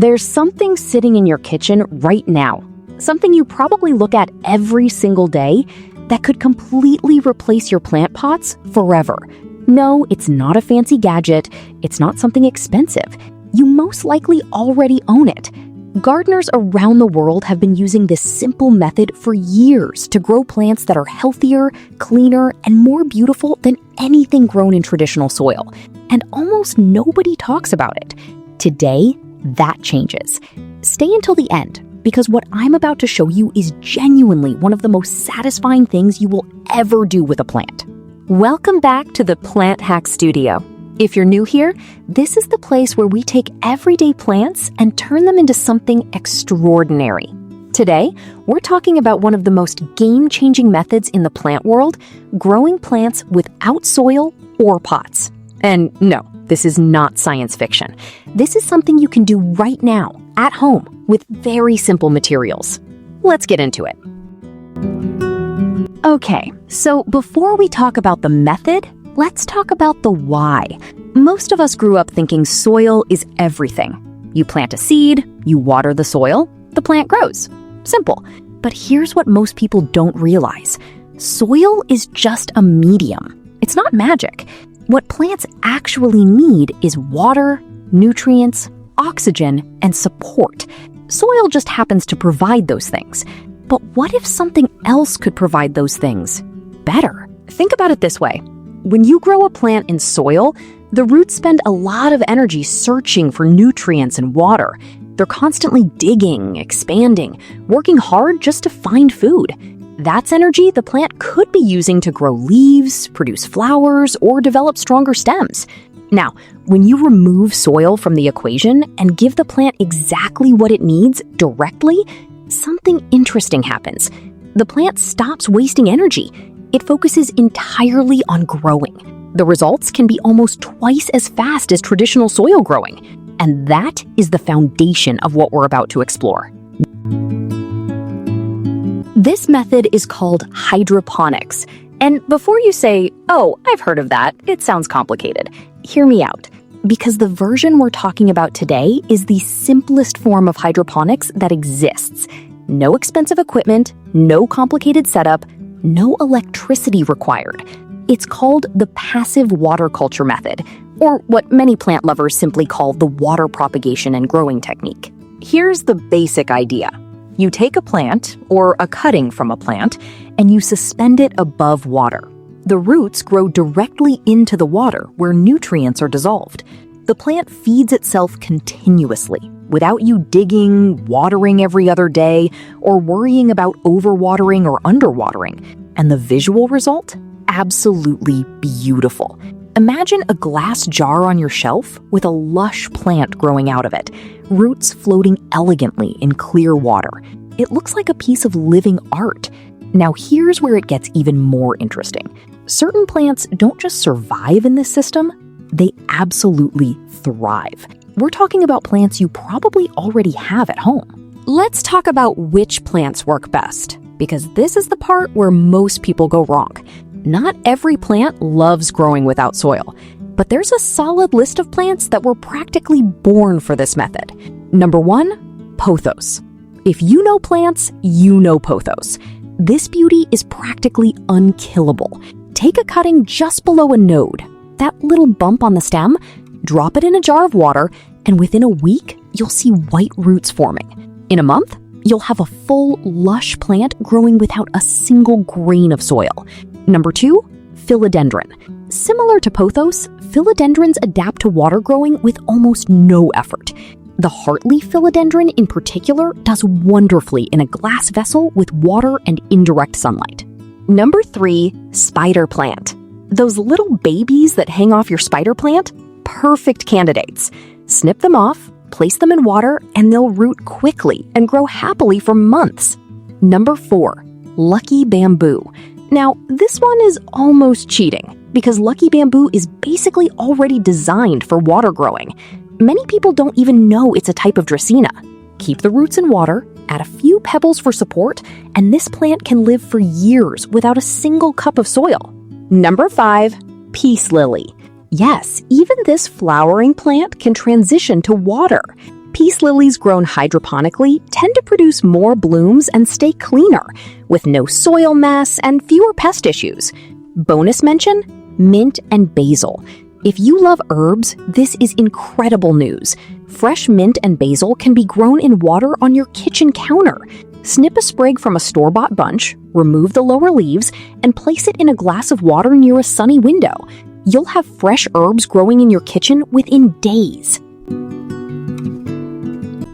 There's something sitting in your kitchen right now, something you probably look at every single day that could completely replace your plant pots forever. No, it's not a fancy gadget. It's not something expensive. You most likely already own it. Gardeners around the world have been using this simple method for years to grow plants that are healthier, cleaner, and more beautiful than anything grown in traditional soil. And almost nobody talks about it. Today, that changes. Stay until the end, because what I'm about to show you is genuinely one of the most satisfying things you will ever do with a plant. Welcome back to the Plant Hack Studio. If you're new here, this is the place where we take everyday plants and turn them into something extraordinary. Today, we're talking about one of the most game-changing methods in the plant world, growing plants without soil or pots. And no, this is not science fiction. This is something you can do right now, at home, with very simple materials. Let's get into it. Okay, so before we talk about the method, let's talk about the why. Most of us grew up thinking soil is everything. You plant a seed, you water the soil, the plant grows. Simple. But here's what most people don't realize. Soil is just a medium. It's not magic. What plants actually need is water, nutrients, oxygen, and support. Soil just happens to provide those things. But what if something else could provide those things better? Think about it this way. When you grow a plant in soil, the roots spend a lot of energy searching for nutrients and water. They're constantly digging, expanding, working hard just to find food. That's energy the plant could be using to grow leaves, produce flowers, or develop stronger stems. Now, when you remove soil from the equation and give the plant exactly what it needs directly, something interesting happens. The plant stops wasting energy. It focuses entirely on growing. The results can be almost twice as fast as traditional soil growing. And that is the foundation of what we're about to explore. This method is called hydroponics. And before you say, "Oh, I've heard of that, it sounds complicated," hear me out. Because the version we're talking about today is the simplest form of hydroponics that exists. No expensive equipment, no complicated setup, no electricity required. It's called the passive water culture method, or what many plant lovers simply call the water propagation and growing technique. Here's the basic idea. You take a plant, or a cutting from a plant, and you suspend it above water. The roots grow directly into the water where nutrients are dissolved. The plant feeds itself continuously, without you digging, watering every other day, or worrying about overwatering or underwatering. And the visual result? Absolutely beautiful. Imagine a glass jar on your shelf with a lush plant growing out of it, roots floating elegantly in clear water. It looks like a piece of living art. Now here's where it gets even more interesting. Certain plants don't just survive in this system, they absolutely thrive. We're talking about plants you probably already have at home. Let's talk about which plants work best, because this is the part where most people go wrong. Not every plant loves growing without soil, but there's a solid list of plants that were practically born for this method. Number 1, Pothos. If you know plants, you know Pothos. This beauty is practically unkillable. Take a cutting just below a node, that little bump on the stem, drop it in a jar of water, and within a week, you'll see white roots forming. In a month, you'll have a full, lush plant growing without a single grain of soil. Number 2, Philodendron. Similar to Pothos, philodendrons adapt to water growing with almost no effort. The heartleaf philodendron in particular does wonderfully in a glass vessel with water and indirect sunlight. Number 3, spider plant. Those little babies that hang off your spider plant? Perfect candidates. Snip them off, place them in water, and they'll root quickly and grow happily for months. Number 4, lucky bamboo. Now, this one is almost cheating, because lucky bamboo is basically already designed for water growing. Many people don't even know it's a type of Dracaena. Keep the roots in water, add a few pebbles for support, and this plant can live for years without a single cup of soil. Number 5, peace lily. Yes, even this flowering plant can transition to water. Peace lilies grown hydroponically tend to produce more blooms and stay cleaner, with no soil mess and fewer pest issues. Bonus mention: mint and basil. If you love herbs, this is incredible news. Fresh mint and basil can be grown in water on your kitchen counter. Snip a sprig from a store-bought bunch, remove the lower leaves, and place it in a glass of water near a sunny window. You'll have fresh herbs growing in your kitchen within days.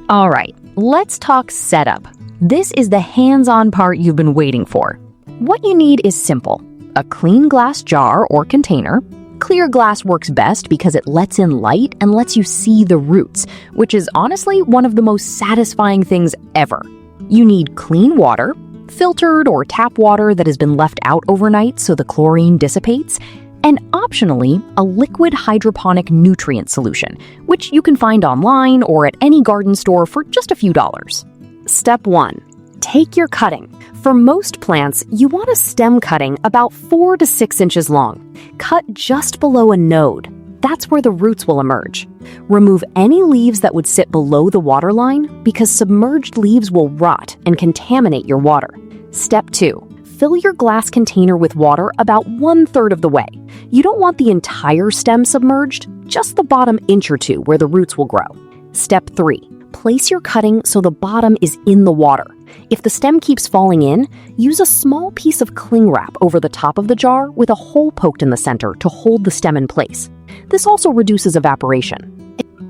All right, let's talk setup. This is the hands-on part you've been waiting for. What you need is simple: a clean glass jar or container. Clear glass works best because it lets in light and lets you see the roots, which is honestly one of the most satisfying things ever. You need clean water, filtered or tap water that has been left out overnight so the chlorine dissipates, and optionally, a liquid hydroponic nutrient solution, which you can find online or at any garden store for just a few dollars. Step 1. Take your cutting. For most plants, you want a stem cutting about 4 to 6 inches long. Cut just below a node. That's where the roots will emerge. Remove any leaves that would sit below the waterline because submerged leaves will rot and contaminate your water. Step 2. Fill your glass container with water about 1/3 of the way. You don't want the entire stem submerged, just the bottom inch or two where the roots will grow. Step 3. Place your cutting so the bottom is in the water. If the stem keeps falling in, use a small piece of cling wrap over the top of the jar with a hole poked in the center to hold the stem in place. This also reduces evaporation.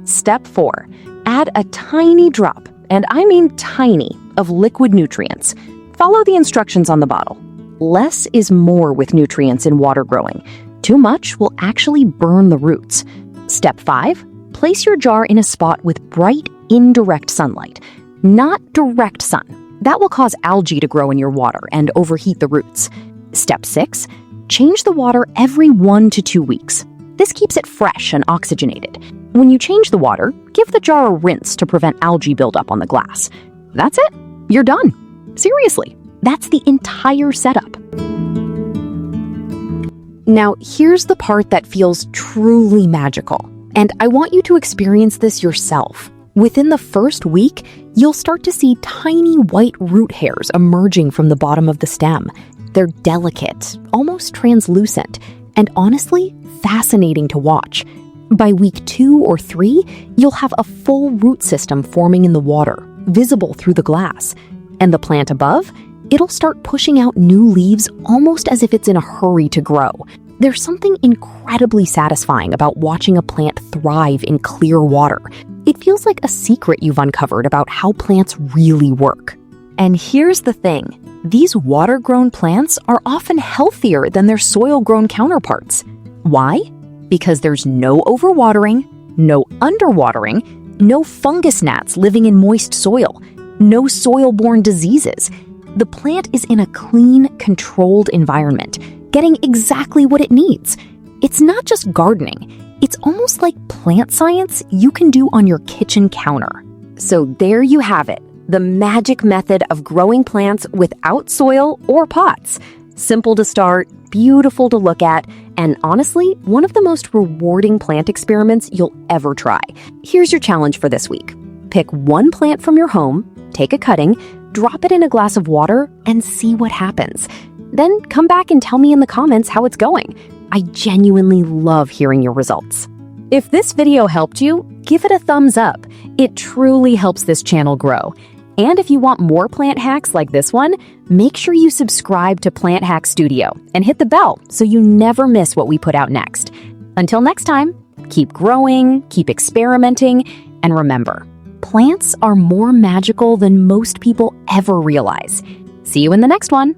Step 4. Add a tiny drop, and I mean tiny, of liquid nutrients. Follow the instructions on the bottle. Less is more with nutrients in water growing. Too much will actually burn the roots. Step 5. Place your jar in a spot with bright, indirect sunlight, not direct sun. That will cause algae to grow in your water and overheat the roots. Step 6. Change the water every 1 to 2 weeks. This keeps it fresh and oxygenated. When you change the water, give the jar a rinse to prevent algae buildup on the glass. That's it. You're done. Seriously, that's the entire setup. Now, here's the part that feels truly magical, and I want you to experience this yourself. Within the first week, you'll start to see tiny white root hairs emerging from the bottom of the stem. They're delicate, almost translucent, and honestly, fascinating to watch. By week 2 or 3, you'll have a full root system forming in the water, visible through the glass. And the plant above, it'll start pushing out new leaves almost as if it's in a hurry to grow. There's something incredibly satisfying about watching a plant thrive in clear water. It feels like a secret you've uncovered about how plants really work. And here's the thing. These water-grown plants are often healthier than their soil-grown counterparts. Why? Because there's no overwatering, no underwatering, no fungus gnats living in moist soil, no soil-borne diseases. The plant is in a clean, controlled environment, getting exactly what it needs. It's not just gardening. It's almost like plant science you can do on your kitchen counter. So there you have it, the magic method of growing plants without soil or pots. Simple to start, beautiful to look at, and honestly, one of the most rewarding plant experiments you'll ever try. Here's your challenge for this week. Pick one plant from your home, take a cutting, drop it in a glass of water, and see what happens. Then come back and tell me in the comments how it's going. I genuinely love hearing your results. If this video helped you, give it a thumbs up. It truly helps this channel grow. And if you want more plant hacks like this one, make sure you subscribe to Plant Hack Studio and hit the bell so you never miss what we put out next. Until next time, keep growing, keep experimenting, and remember, plants are more magical than most people ever realize. See you in the next one.